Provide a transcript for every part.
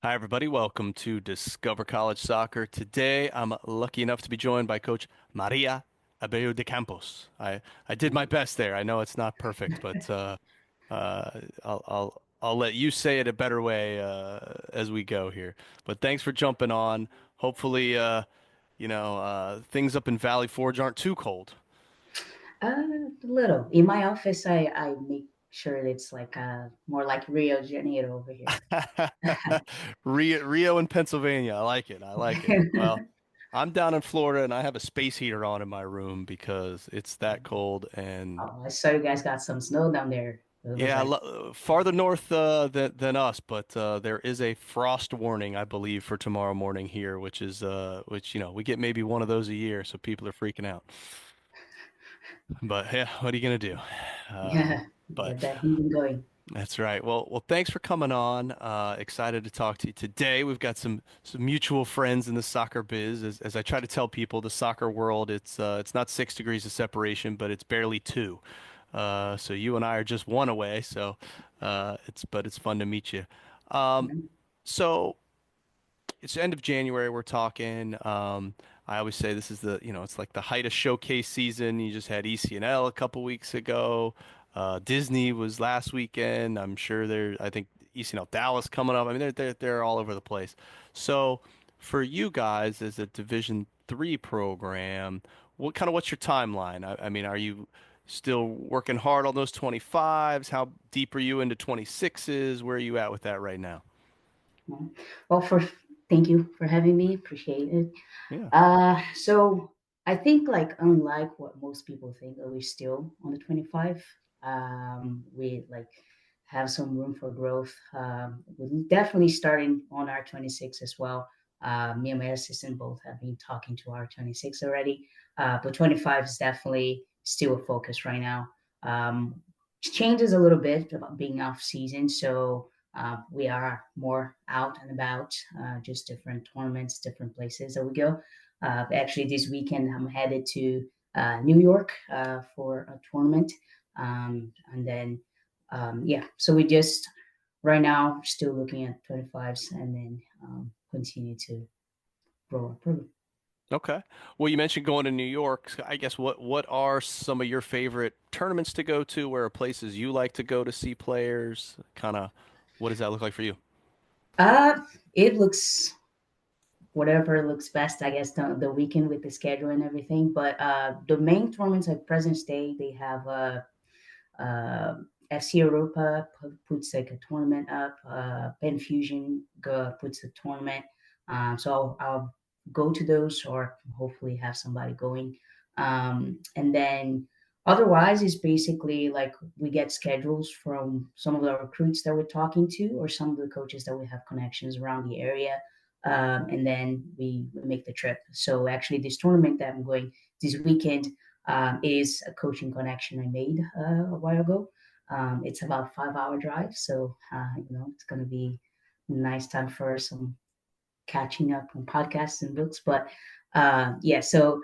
Hi, everybody. Welcome to Discover College Soccer. Today, I'm lucky enough to be joined by Coach Maria Abreu de Campos. I did my best there. I know it's not perfect, but I'll let you say it a better way as we go here. But thanks for jumping on. Hopefully, things up in Valley Forge aren't too cold. A little. In my office, I make sure it's like more like Rio de Janeiro over here. Rio in Pennsylvania. I like it. I like it. Well, I'm down in Florida and I have a space heater on in my room because it's that cold. And Oh, I saw you guys got some snow down there. It was yeah, like, farther north than us, but there is a frost warning, I believe, for tomorrow morning here, which we get maybe one of those a year, so people are freaking out. But yeah, what are you gonna do? yeah, But get that heating going. That's right. Well, thanks for coming on. Excited to talk to you today. We've got some mutual friends in the soccer biz. As I try to tell people, the soccer world, it's not 6 degrees of separation, but it's barely two. So you and I are just one away. So it's fun to meet you. Um, Mhm. so it's end of January. We're talking. I always say this is it's like the height of showcase season. You just had ECNL a couple weeks ago. Disney was last weekend. I'm sure I think ECNL Dallas coming up. I mean, they're all over the place. So for you guys as a Division 3 program, what's your timeline? I mean, are you still working hard on those 25s? How deep are you into 26s? Where are you at with that right now? Yeah. Well, thank you for having me. Appreciate it. Yeah. So I think like unlike what most people think, that we're still on the 25. We like have some room for growth. We're definitely starting on our 26 as well. Me and my assistant both have been talking to our 26 already, but 25 is definitely still a focus right now. It changes a little bit about being off season, so we are more out and about, just different tournaments, different places that we go. Actually, this weekend I'm headed to New York for a tournament, and then yeah. So we just right now still looking at 25s, and then continue to grow our program. Okay. Well, you mentioned going to New York. So I guess what are some of your favorite tournaments to go to? Where are places you like to go to see players? Kind of, what does that look like for you? Uh, it looks whatever looks best, I guess, the weekend with the schedule and everything. But the main tournaments at present day, they have FC Europa puts like a tournament up. Pen Fusion puts a tournament. So I'll go to those or hopefully have somebody going. And then otherwise, it's basically like we get schedules from some of the recruits that we're talking to or some of the coaches that we have connections around the area. And then we make the trip. So actually, this tournament that I'm going this weekend is a coaching connection I made a while ago. It's about a 5 hour drive, so it's going to be a nice time for some catching up on podcasts and books. But yeah, so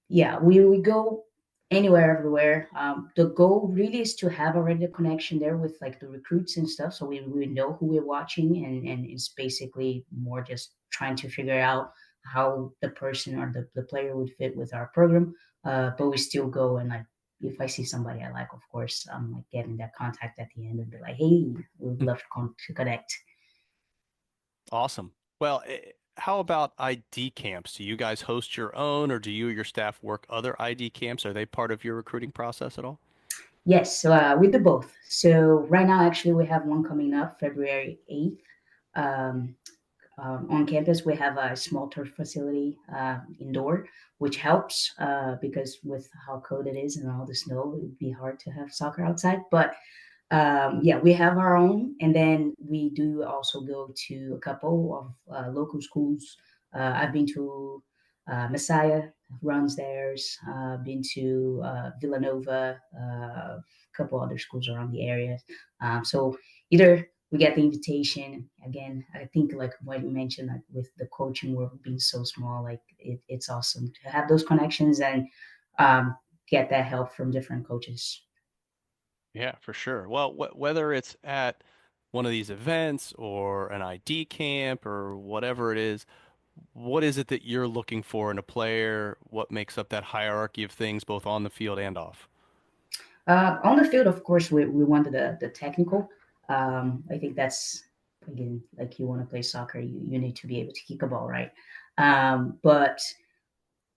yeah, we go anywhere, everywhere. The goal really is to have already a connection there with like the recruits and stuff, so we know who we're watching, and it's basically more just trying to figure out how the person or the player would fit with our program. But we still go and like if I see somebody I like, of course, I'm like getting that contact at the end and be like, hey, we'd love to connect. Awesome. Well, how about ID camps? Do you guys host your own, or do you or your staff work other ID camps? Are they part of your recruiting process at all? Yes, so we do both. So right now, actually, we have one coming up February 8th. Um, on campus, we have a small turf facility indoor, which helps because with how cold it is and all the snow, it would be hard to have soccer outside. But yeah, we have our own, and then we do also go to a couple of local schools. I've been to Messiah, runs theirs. Been to Villanova, a couple other schools around the area. So either we get the invitation again. I think like what you mentioned, like with the coaching world being so small, like it's awesome to have those connections and um, get that help from different coaches. Yeah, for sure. Well, whether it's at one of these events or an ID camp or whatever it is, what is it that you're looking for in a player? What makes up that hierarchy of things both on the field and off? On the field, of course, we wanted the technical. I think that's again like you want to play soccer, you need to be able to kick a ball, right? But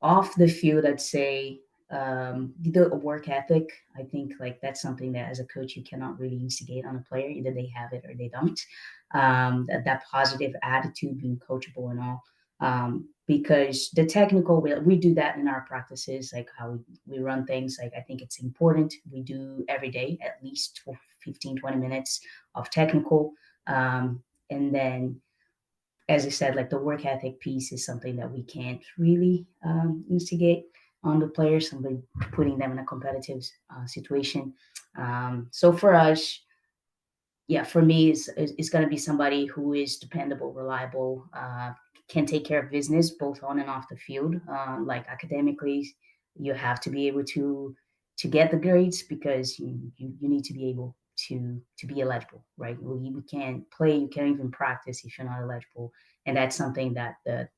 off the field, I'd say the work ethic. I think like that's something that as a coach you cannot really instigate on a player. Either they have it or they don't. That positive attitude, being coachable and all. Because the technical, we do that in our practices, like how we run things. Like I think it's important. We do every day at least 15, 20 minutes of technical. And then as I said, like the work ethic piece is something that we can't really instigate on the players, somebody putting them in a competitive situation. So for us, yeah, for me, it's going to be somebody who is dependable, reliable, can take care of business both on and off the field. Like academically, you have to be able to get the grades because you need to be able to be eligible, right? We can't play, you can't even practice if you're not eligible, and that's something that the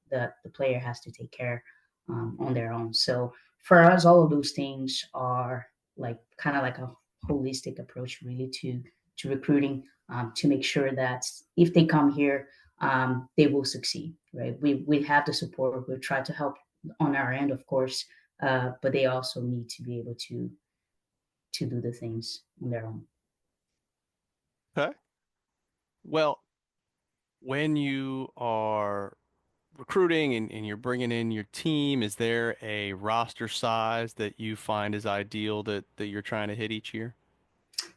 player has to take care on their own. So for us, all of those things are like kind of like a holistic approach, really, to recruiting to make sure that if they come here, they will succeed. Right? We have the support. We try to help on our end, of course, but they also need to be able to do the things on their own. Okay. Well, when you are recruiting and you're bringing in your team, is there a roster size that you find is ideal that you're trying to hit each year?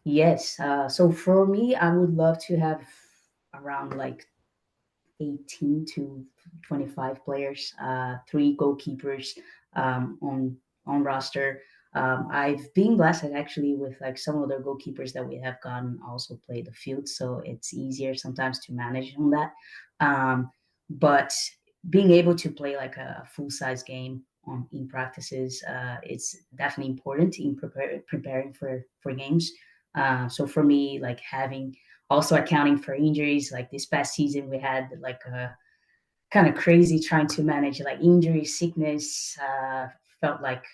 Yes. So for me, I would love to have around like 18 to 25 players, three goalkeepers on roster. I've been blessed actually with like some of the goalkeepers that we have gotten also play the field, so it's easier sometimes to manage on that. But being able to play like a full size game on in practices, it's definitely important in preparing for games. So for me, like having also accounting for injuries. Like this past season, we had like a kind of crazy trying to manage like injury, sickness. Felt like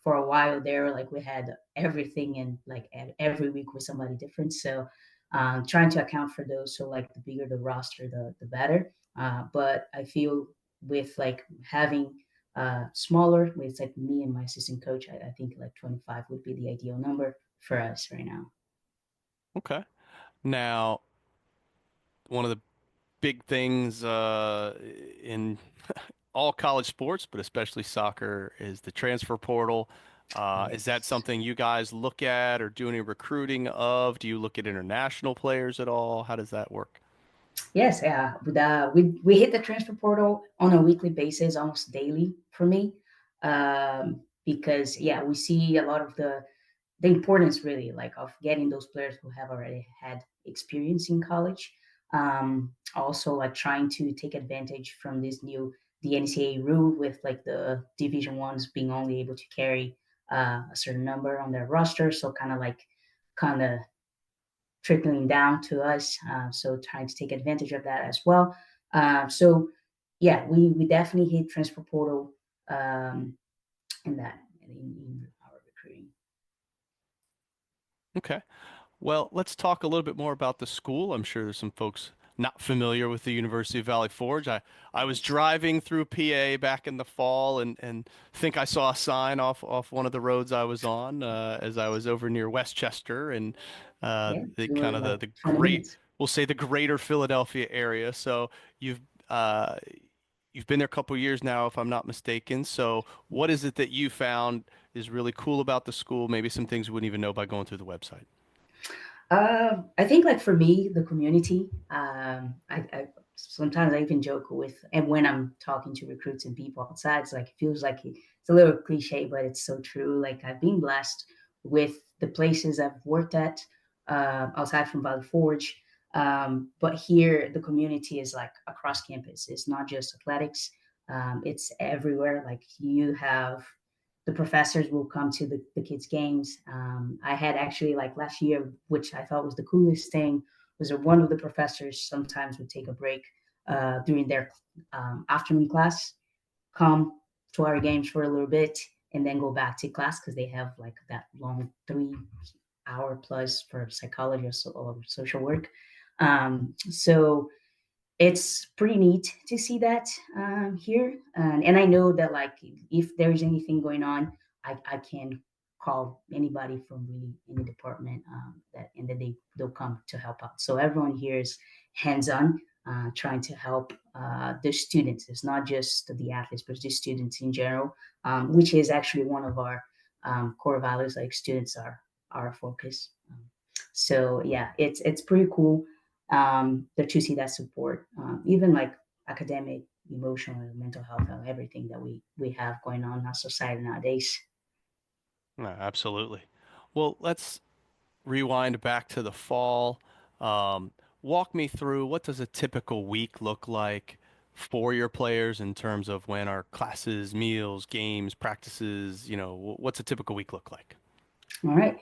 for a while there, like we had everything and like every week was somebody different. So trying to account for those. So like the bigger the roster, the better. But I feel with like having smaller, with like me and my assistant coach, I think like 25 would be the ideal number for us right now. Okay. Now, one of the big things in all college sports, but especially soccer, is the transfer portal. Is that Yes. something you guys look at or do any recruiting of? Do you look at international players at all? How does that work? Yes, yeah. We hit the transfer portal on a weekly basis, almost daily for me, because yeah, we see a lot of the importance really like of getting those players who have already had experience in college. Also, like trying to take advantage from this new the NCAA rule with like the Division Ones being only able to carry a certain number on their roster, so kind of trickling down to us. So trying to take advantage of that as well. So yeah, we definitely hit transfer portal in that in our recruiting. Okay. Well, let's talk a little bit more about the school. I'm sure there's some folks not familiar with the University of Valley Forge. I was Yes. driving through PA back in the fall and think I saw a sign off one of the roads I was on as I was over near Westchester and Yeah, the we were kind of like the 20 great, minutes. we'll say the greater Philadelphia area. So you've uh, you've been there a couple years now, if I'm not mistaken. So what is it that you found is really cool about the school? Maybe some things we wouldn't even know by going through the website. I think like for me, the community. I sometimes I even joke with, and when I'm talking to recruits and people outside, it's like it feels like it's a little cliche, but it's so true. Like I've been blessed with the places I've worked at outside from Valley Forge, but here the community is like across campus. It's not just athletics. It's everywhere. Like you have the professors will come to the kids' games. I had actually like last year, which I thought was the coolest thing, was that one of the professors sometimes would take a break during their afternoon class, come to our games for a little bit, and then go back to class because they have like that long 3 hour plus for psychology or social work. So it's pretty neat to see that here, and I know that like if there's anything going on, I can call anybody from really any department that, and then they'll come to help out. So everyone here is hands on, trying to help the students. It's not just the athletes, but the students in general, which is actually one of our core values. Like students are our focus. So yeah, it's pretty cool that you see that support, even like academic, emotional, and mental health, and everything that we have going on in our society nowadays. Yeah, absolutely. Well, let's rewind back to the fall. Um, Walk me through what does a typical week look like for your players in terms of when our classes, meals, games, practices, what's a typical week look like? All right.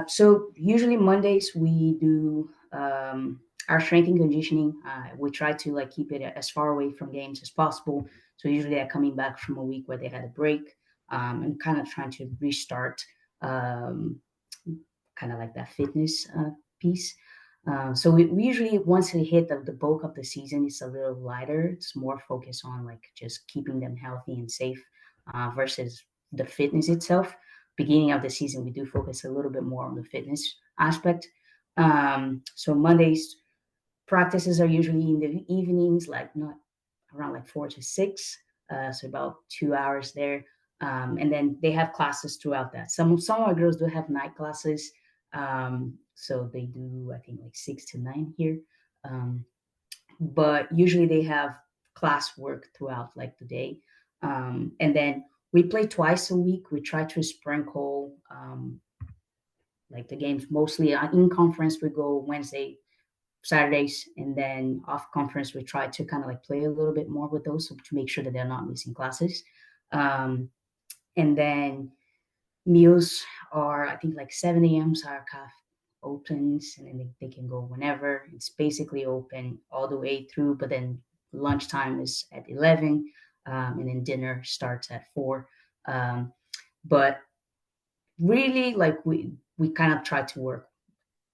So usually Mondays we do our strength and conditioning. We try to like keep it as far away from games as possible. So usually they're coming back from a week where they had a break, and kind of trying to restart, um, kind of like that fitness piece. So we usually once we hit the bulk of the season, it's a little lighter. It's more focused on like just keeping them healthy and safe versus the fitness itself. Beginning of the season, we do focus a little bit more on the fitness aspect. So Mondays practices are usually in the evenings, like not around like 4 to 6, so about 2 hours there. And then they have classes throughout that. Some of our girls do have night classes, so they do I think like 6 to 9 here. Um, but usually they have class work throughout like the day, and then we play twice a week. We try to sprinkle like the games mostly in conference. We go Wednesday, Saturdays, and then off conference we try to kind of like play a little bit more with those so to make sure that they're not missing classes. Um, and then meals are I think like 7 a.m. So our calf opens, and then they can go whenever. It's basically open all the way through, but then lunchtime is at 11, and then dinner starts at 4. But really, like we kind of try to work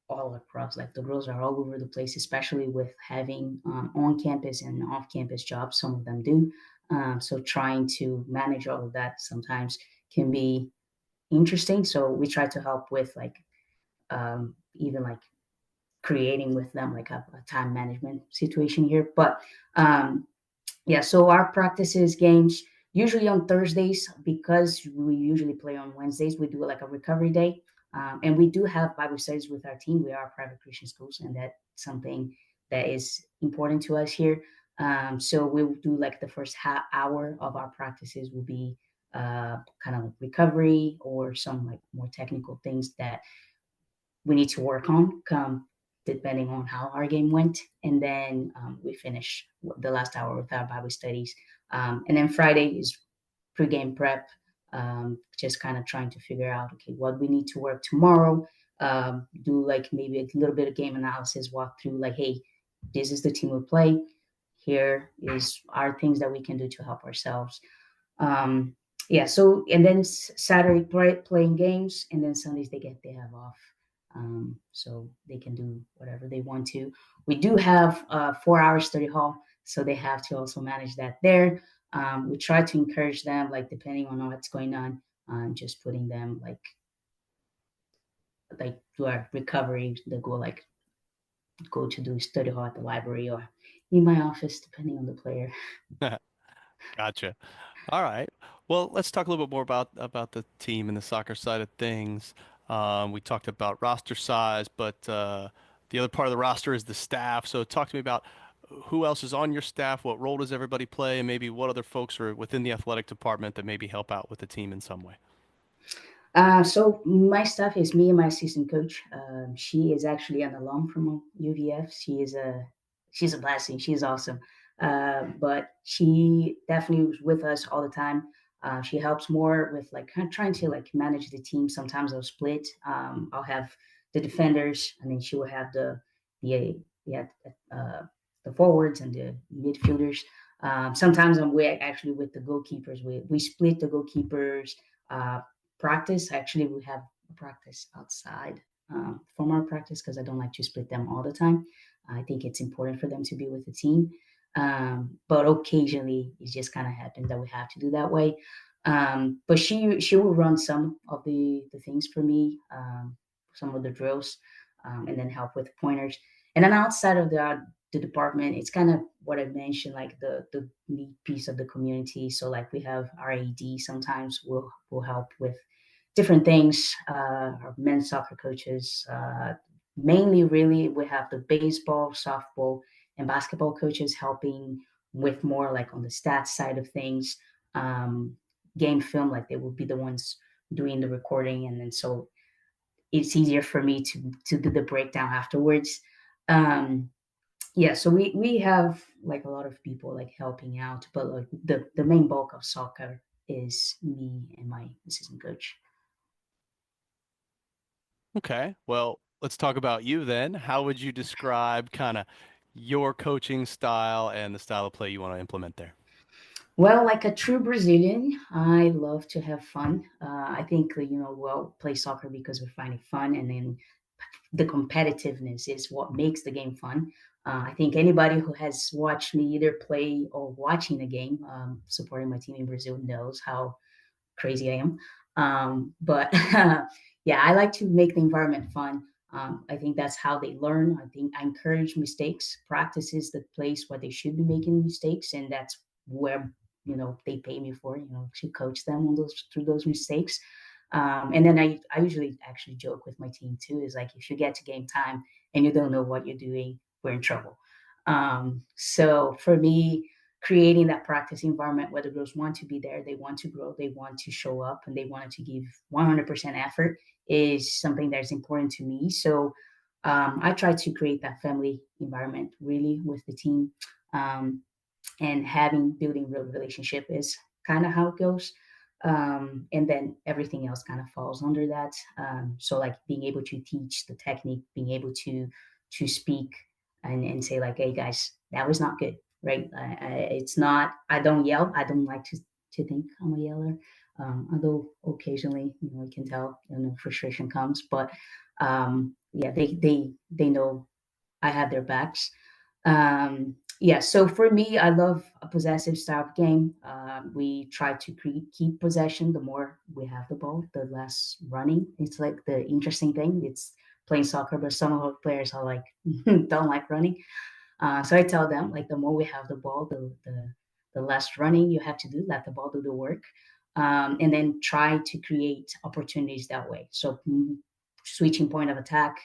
all across. Like the girls are all over the place, especially with having on campus and off campus jobs. Some of them do. So trying to manage all of that sometimes can be interesting. So we try to help with like even like creating with them like a time management situation here. But yeah, so our practices games usually on Thursdays because we usually play on Wednesdays. We do like a recovery day, and we do have Bible studies with our team. We are private Christian schools, and that's something that is important to us here. So we'll do like the first half hour of our practices will be kind of like recovery or some like more technical things that we need to work on depending on how our game went. And then we finish the last hour with our Bible studies. And then Friday is pre-game prep, just kind of trying to figure out, okay, what we need to work tomorrow. Do like maybe a little bit of game analysis, walk through like, hey, this is the team we play. Here is our things that we can do to help ourselves. Um, yeah, so and then Saturday playing games, and then Sundays they have off, so they can do whatever they want to. We do have a 4 hour study hall, so they have to also manage that there. We try to encourage them, like depending on what's going on, just putting them like to our recovery. They go to do study hall at the library or in my office, depending on the player. Gotcha. All right. Well, let's talk a little bit more about the team and the soccer side of things. We talked about roster size, but the other part of the roster is the staff. So talk to me about who else is on your staff, what role does everybody play, and maybe what other folks are within the athletic department that maybe help out with the team in some way. So my staff is me and my assistant coach. She is actually an alum from UVF. She's a blessing. She's awesome. But she definitely was with us all the time. She helps more with like kind of trying to like manage the team. Sometimes I'll split. I'll have the defenders, and then she will have the the yeah the forwards and the midfielders. Sometimes I'm actually with the goalkeepers. We split the goalkeepers uh, practice. Actually, we have a practice outside from our practice because I don't like to split them all the time. I think it's important for them to be with the team. But occasionally, it just kind of happens that we have to do that way. But she will run some of the things for me, some of the drills, and then help with pointers. And then outside of the department, it's kind of what I mentioned, like the neat piece of the community. So like we have our AD sometimes will help with different things. Our men's soccer coaches, mainly really we have the baseball, softball, and basketball coaches helping with more like on the stats side of things. Um, Game film, like they will be the ones doing the recording, and then so it's easier for me to do the breakdown afterwards. Um, yeah, so we have like a lot of people like helping out, but like the main bulk of soccer is me and my assistant coach. Okay. Well, let's talk about you then. How would you describe kind of your coaching style and the style of play you want to implement there? Well, like a true Brazilian, I love to have fun. I think we'll play soccer because we find it fun, and then the competitiveness is what makes the game fun. I think anybody who has watched me either play or watching a game, supporting my team in Brazil, knows how crazy I am. But yeah, I like to make the environment fun. I think that's how they learn. I think I encourage mistakes. Practice is the place where they should be making mistakes, and that's where they pay me for to coach them on those through those mistakes. And then I usually actually joke with my team too. Is like if you get to game time and you don't know what you're doing, we're in trouble. So for me, creating that practice environment where the girls want to be there, they want to grow, they want to show up, and they wanted to give 100% effort is something that's important to me. So I try to create that family environment really with the team. Um, and having building real relationship is kind of how it goes. And then everything else kind of falls under that. So like being able to teach the technique, being able to speak and say like, hey guys, that was not good, right? It's not. I don't yell. I don't like to think I'm a yeller. Although occasionally, you can tell, frustration comes. But yeah, they know I have their backs. Yeah, so for me, I love a possessive style of game. We try to keep possession. The more we have the ball, the less running. It's like the interesting thing. It's playing soccer, but some of our players are like don't like running. So I tell them like the more we have the ball, the less running you have to do. Let the ball do the work, and then try to create opportunities that way. So switching point of attack,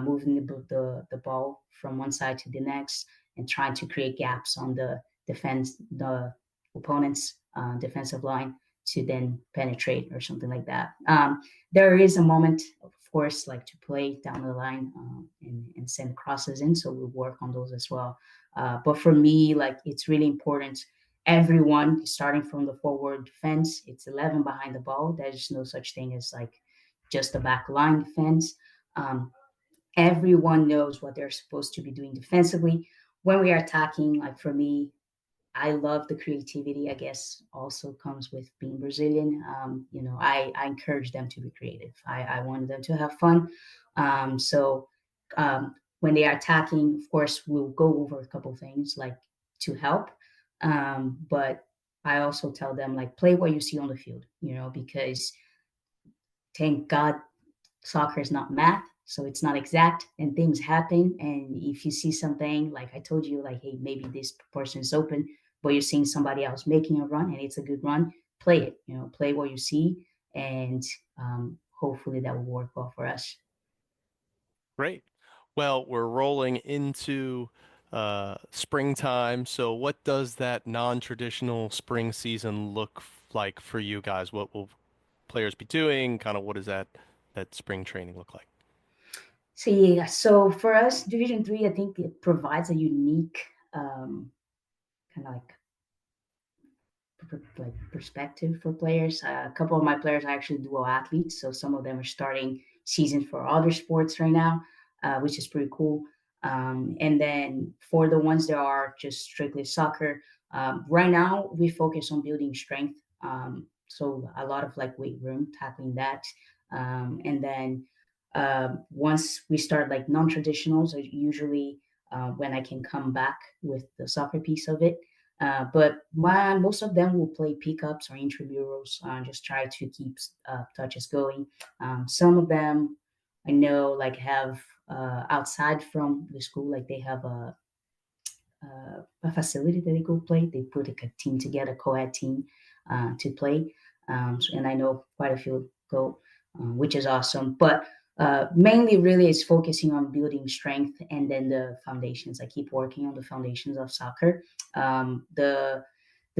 moving the ball from one side to the next, and trying to create gaps on the opponent's defensive line to then penetrate or something like that. There is a moment, of course, like to play down the line and send crosses in. So we work on those as well. But for me, like it's really important. Everyone starting from the forward defense, it's 11 behind the ball. There's no such thing as like just the back line defense. Um, Everyone knows what they're supposed to be doing defensively. When we are attacking, like for me, I love the creativity. I guess also comes with being Brazilian. I encourage them to be creative. I wanted them to have fun. So when they are attacking, of course, we'll go over a couple things like to help. But I also tell them like play what you see on the field, because thank God soccer is not math, so it's not exact and things happen. And if you see something like I told you, like, hey, maybe this person is open, but you're seeing somebody else making a run and it's a good run, play it, play what you see, and hopefully that will work well for us. Great. Well, we're rolling into springtime. So, what does that non-traditional spring season look like for you guys? What will players be doing? Kind of what does that spring training look like? So yeah, so for us, Division Three, I think it provides a unique kind of like perspective for players. A couple of my players are actually dual athletes, so some of them are starting seasons for other sports right now, which is pretty cool. And then for the ones that are just strictly soccer, right now we focus on building strength. So a lot of like weight room, tackling that. And then once we start like non-traditionals, are usually when I can come back with the soccer piece of it. But most of them will play pickups or intramurals, just try to keep touches going. Some of them I know like have outside from the school, like they have a facility that they go play. They put like a team together, co-ed team to play. And I know quite a few go, which is awesome. But mainly, really, is focusing on building strength and then the foundations. I keep working on the foundations of soccer. The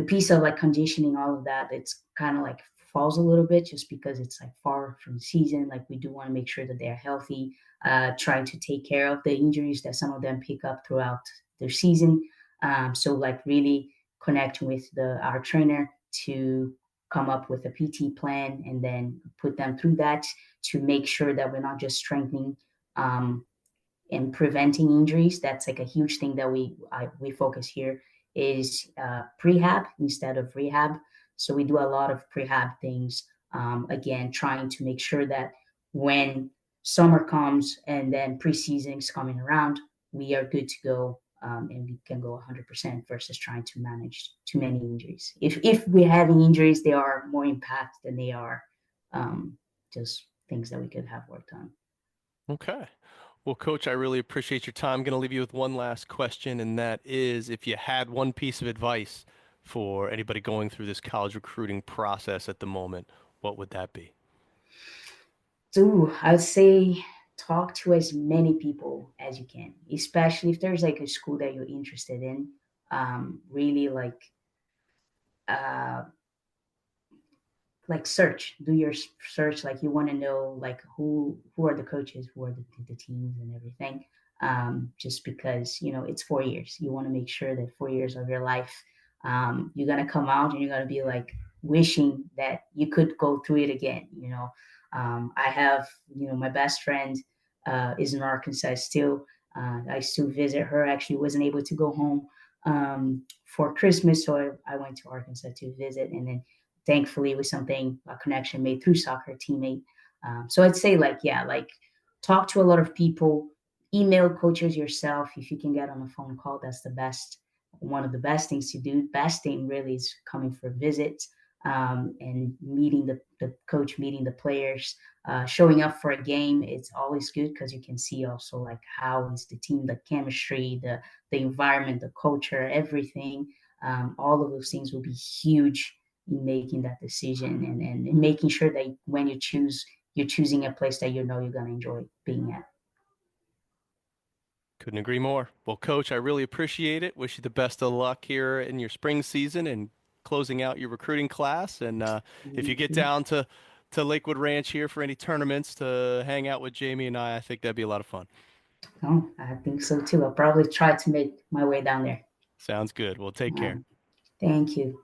piece of like conditioning, all of that, it's kind of like falls a little bit just because it's like far from the season. Like we do want to make sure that they're healthy, trying to take care of the injuries that some of them pick up throughout their season. So like really connecting with the our trainer to come up with a PT plan and then put them through that to make sure that we're not just strengthening um, and preventing injuries. That's like a huge thing that we focus here is prehab instead of rehab. So we do a lot of prehab things. Again, trying to make sure that when summer comes and then preseason is coming around, we are good to go and we can go 100% versus trying to manage too many injuries. If we're having injuries, they are more impact than they are just things that we could have worked on. Okay. Well, Coach, I really appreciate your time. I'm going to leave you with one last question, and that is if you had one piece of advice for anybody going through this college recruiting process at the moment, what would that be? So I'd say talk to as many people as you can, especially if there's like a school that you're interested in. Really uh, like search, do your search. Like you want to know like who are the coaches, who are the teams, and everything. Just because it's 4 years, you want to make sure that 4 years of your life, you're gonna come out and you're gonna be like wishing that you could go through it again. I have my best friend is in Arkansas still. I still visit her. Actually, wasn't able to go home for Christmas, so I went to Arkansas to visit, and then thankfully with something a connection made through soccer teammate. So I'd say like yeah, like talk to a lot of people, email coaches yourself if you can get on a phone call. That's the best. One of the best things to do. Best thing really is coming for visits and meeting the coach, meeting the players, showing up for a game. It's always good because you can see also like how is the team, the chemistry, the environment, the culture, everything. All of those things will be huge in making that decision and making sure that when you choose, you're choosing a place that you know you're going to enjoy being at. Couldn't agree more. Well, Coach, I really appreciate it. Wish you the best of luck here in your spring season and closing out your recruiting class. And if you Thank get you. down to Lakewood Ranch here for any tournaments to hang out with Jamie and I think that'd be a lot of fun. Oh, I think so too. I'll probably try to make my way down there. Sounds good. Well, take care. Um, thank you.